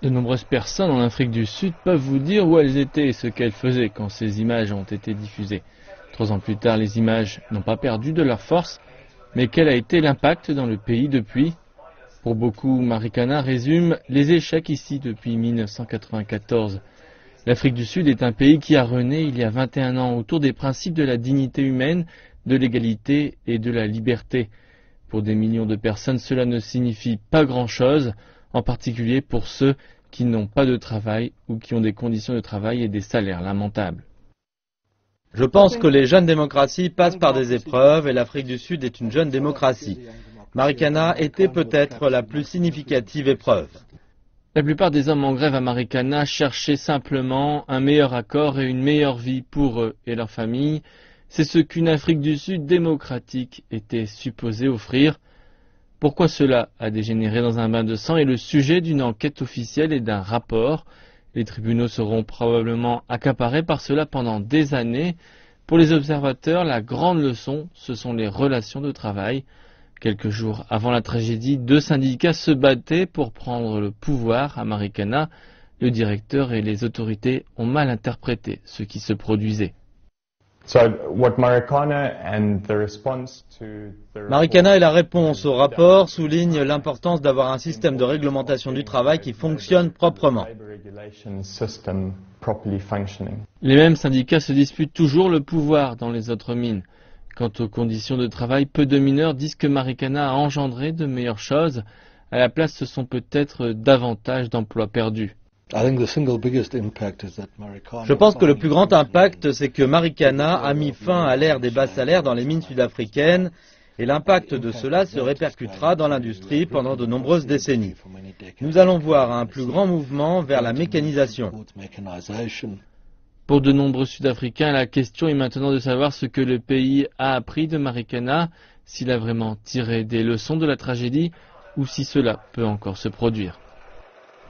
De nombreuses personnes en Afrique du Sud peuvent vous dire où elles étaient et ce qu'elles faisaient quand ces images ont été diffusées. 3 ans plus tard, les images n'ont pas perdu de leur force, mais quel a été l'impact dans le pays depuis? Pour beaucoup, Marikana résume les échecs ici depuis 1994. L'Afrique du Sud est un pays qui a rené il y a 21 ans autour des principes de la dignité humaine, de l'égalité et de la liberté. Pour des millions de personnes, cela ne signifie pas grand-chose, en particulier pour ceux qui n'ont pas de travail ou qui ont des conditions de travail et des salaires lamentables. Je pense que les jeunes démocraties passent par des épreuves et l'Afrique du Sud est une jeune démocratie. Marikana était peut-être la plus significative épreuve. La plupart des hommes en grève à Marikana cherchaient simplement un meilleur accord et une meilleure vie pour eux et leurs familles. C'est ce qu'une Afrique du Sud démocratique était supposée offrir. Pourquoi cela a dégénéré dans un bain de sang est le sujet d'une enquête officielle et d'un rapport. Les tribunaux seront probablement accaparés par cela pendant des années. Pour les observateurs, la grande leçon, ce sont les relations de travail. Quelques jours avant la tragédie, 2 syndicats se battaient pour prendre le pouvoir à Marikana. Le directeur et les autorités ont mal interprété ce qui se produisait. Marikana et la réponse au rapport soulignent l'importance d'avoir un système de réglementation du travail qui fonctionne proprement. Les mêmes syndicats se disputent toujours le pouvoir dans les autres mines. Quant aux conditions de travail, peu de mineurs disent que Marikana a engendré de meilleures choses. À la place, ce sont peut-être davantage d'emplois perdus. Je pense que le plus grand impact, c'est que Marikana a mis fin à l'ère des bas salaires dans les mines sud-africaines et l'impact de cela se répercutera dans l'industrie pendant de nombreuses décennies. Nous allons voir un plus grand mouvement vers la mécanisation. Pour de nombreux Sud-Africains, la question est maintenant de savoir ce que le pays a appris de Marikana, s'il a vraiment tiré des leçons de la tragédie ou si cela peut encore se produire.